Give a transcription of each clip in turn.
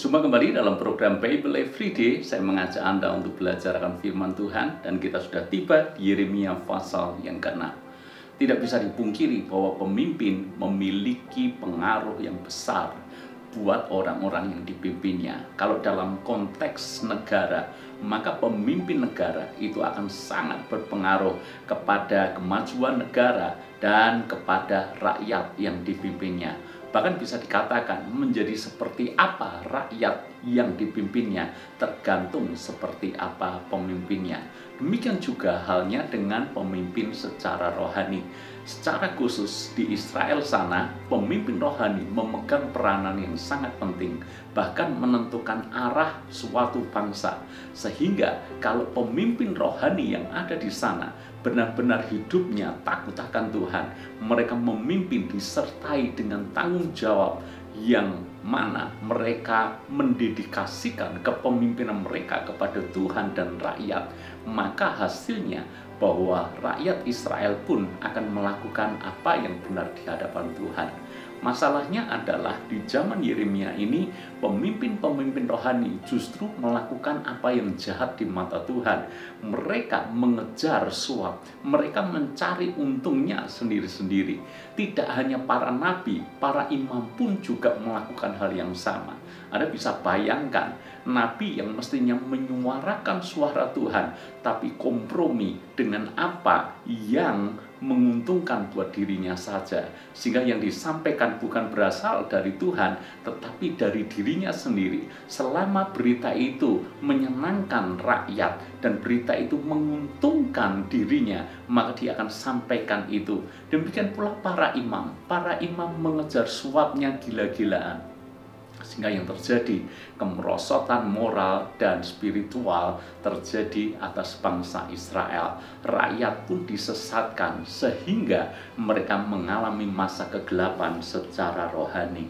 Jumpa kembali dalam program Bible Everyday. Saya mengajak Anda untuk belajar akan firman Tuhan, dan kita sudah tiba di Yeremia pasal yang ke-6. Tidak bisa dipungkiri bahwa pemimpin memiliki pengaruh yang besar buat orang-orang yang dipimpinnya. Kalau dalam konteks negara, maka pemimpin negara itu akan sangat berpengaruh kepada kemajuan negara dan kepada rakyat yang dipimpinnya. Bahkan bisa dikatakan menjadi seperti apa rakyat yang dipimpinnya tergantung seperti apa pemimpinnya. Demikian juga halnya dengan pemimpin secara rohani. Secara khusus di Israel sana, pemimpin rohani memegang peranan yang sangat penting, bahkan menentukan arah suatu bangsa. Sehingga kalau pemimpin rohani yang ada di sana benar-benar hidupnya takut akan Tuhan, mereka memimpin disertai dengan tanggung jawab yang mana mereka mendedikasikan kepemimpinan mereka kepada Tuhan dan rakyat, maka hasilnya bahwa rakyat Israel pun akan melakukan apa yang benar di hadapan Tuhan. Masalahnya adalah di zaman Yeremia ini, pemimpin-pemimpin rohani justru melakukan apa yang jahat di mata Tuhan. Mereka mengejar suap, mereka mencari untungnya sendiri-sendiri. Tidak hanya para nabi, para imam pun juga melakukan hal yang sama. Anda bisa bayangkan, nabi yang mestinya menyuarakan suara Tuhan, tapi kompromi dengan apa yang menguntungkan buat dirinya saja, sehingga yang disampaikan bukan berasal dari Tuhan, tetapi dari dirinya sendiri. Selama berita itu menyenangkan rakyat dan berita itu menguntungkan dirinya, maka dia akan sampaikan itu. Demikian pula para imam mengejar suapnya gila-gilaan, sehingga yang terjadi kemerosotan moral dan spiritual terjadi atas bangsa Israel. Rakyat pun disesatkan sehingga mereka mengalami masa kegelapan secara rohani.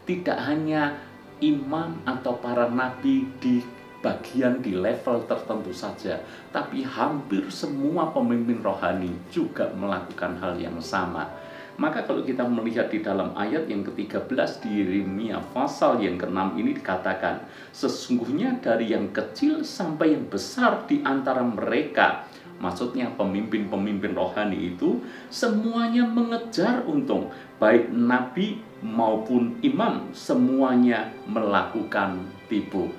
Tidak hanya imam atau para nabi di bagian di level tertentu saja, tapi hampir semua pemimpin rohani juga melakukan hal yang sama. Maka kalau kita melihat di dalam ayat yang ke-13 di Yeremia pasal yang ke-6 ini dikatakan, sesungguhnya dari yang kecil sampai yang besar di antara mereka, maksudnya pemimpin-pemimpin rohani itu, semuanya mengejar untung. Baik nabi maupun imam, semuanya melakukan tipu.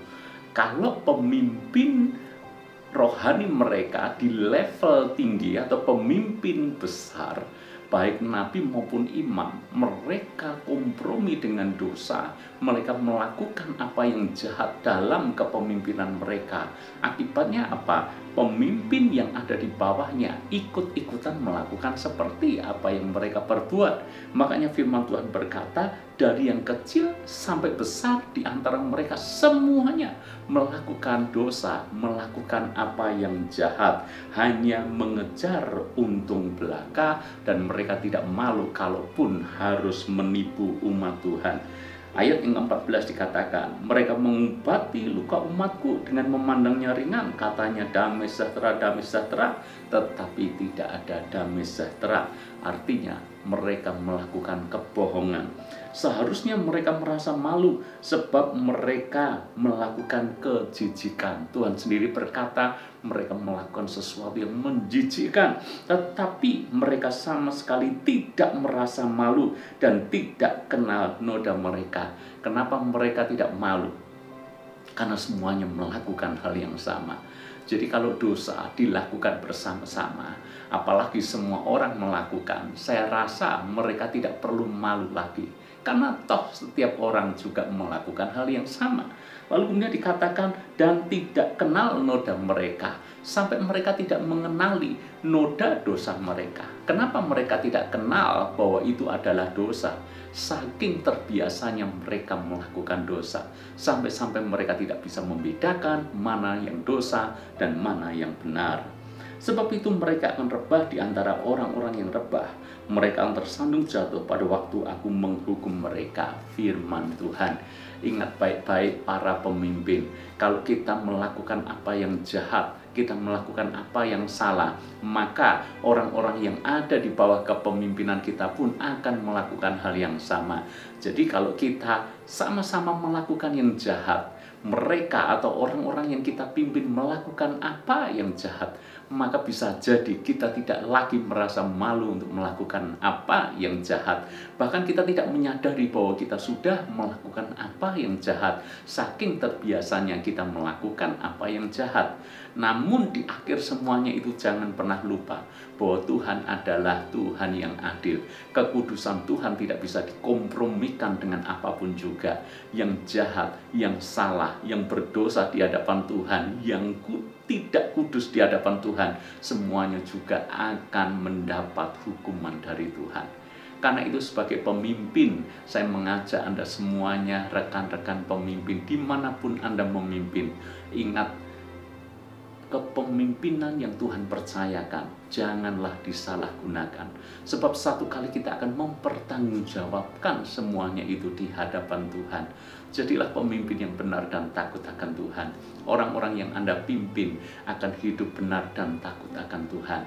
Kalau pemimpin rohani mereka di level tinggi atau pemimpin besar, baik nabi maupun imam, mereka kompromi dengan dosa. Mereka melakukan apa yang jahat dalam kepemimpinan mereka. Akibatnya apa? Pemimpin yang ada di bawahnya ikut-ikutan melakukan seperti apa yang mereka perbuat. Makanya firman Tuhan berkata, dari yang kecil sampai besar di antara mereka semuanya melakukan dosa, melakukan apa yang jahat, hanya mengejar untung belaka, dan mereka tidak malu kalaupun harus menipu umat Tuhan. Ayat yang ke-14 dikatakan, mereka mengobati luka umatku dengan memandangnya ringan. Katanya damai sejahtera, tetapi tidak ada damai sejahtera. Artinya mereka melakukan kebohongan. Seharusnya mereka merasa malu sebab mereka melakukan kejijikan. Tuhan sendiri berkata mereka melakukan sesuatu yang menjijikkan, tetapi mereka sama sekali tidak merasa malu dan tidak kenal noda mereka. Kenapa mereka tidak malu? Karena semuanya melakukan hal yang sama. Jadi kalau dosa dilakukan bersama-sama, apalagi semua orang melakukan, saya rasa mereka tidak perlu malu lagi. Karena toh setiap orang juga melakukan hal yang sama. Lalu kemudian dikatakan, dan tidak kenal noda mereka. Sampai mereka tidak mengenali noda dosa mereka. Kenapa mereka tidak kenal bahwa itu adalah dosa? Saking terbiasanya mereka melakukan dosa, sampai-sampai mereka tidak bisa membedakan mana yang dosa dan mana yang benar. Sebab itu mereka akan rebah di antara orang-orang yang rebah. Mereka akan tersandung jatuh pada waktu aku menghukum mereka. Firman Tuhan. Ingat baik-baik para pemimpin, kalau kita melakukan apa yang jahat, kita melakukan apa yang salah, maka orang-orang yang ada di bawah kepemimpinan kita pun akan melakukan hal yang sama. Jadi kalau kita sama-sama melakukan yang jahat, mereka atau orang-orang yang kita pimpin melakukan apa yang jahat, maka bisa jadi kita tidak lagi merasa malu untuk melakukan apa yang jahat. Bahkan kita tidak menyadari bahwa kita sudah melakukan apa yang jahat, saking terbiasanya kita melakukan apa yang jahat. Namun di akhir semuanya itu jangan pernah lupa bahwa Tuhan adalah Tuhan yang adil. Kekudusan Tuhan tidak bisa dikompromikan dengan apapun juga. Yang jahat, yang salah, yang berdosa di hadapan Tuhan, yang tidak kudus di hadapan Tuhan, semuanya juga akan mendapat hukuman dari Tuhan. Karena itu sebagai pemimpin, saya mengajak Anda semuanya, rekan-rekan pemimpin, dimanapun Anda memimpin, ingat, kepemimpinan yang Tuhan percayakan janganlah disalahgunakan. Sebab satu kali kita akan mempertanggungjawabkan semuanya itu di hadapan Tuhan. Jadilah pemimpin yang benar dan takut akan Tuhan. Orang-orang yang Anda pimpin akan hidup benar dan takut akan Tuhan.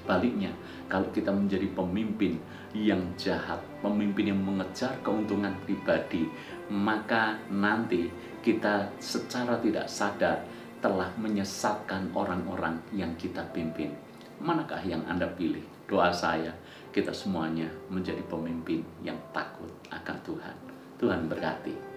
Baliknya, kalau kita menjadi pemimpin yang jahat, pemimpin yang mengejar keuntungan pribadi, maka nanti kita secara tidak sadar telah menyesatkan orang-orang yang kita pimpin. Manakah yang Anda pilih? Doa saya, kita semuanya menjadi pemimpin yang takut akan Tuhan. Tuhan berkati.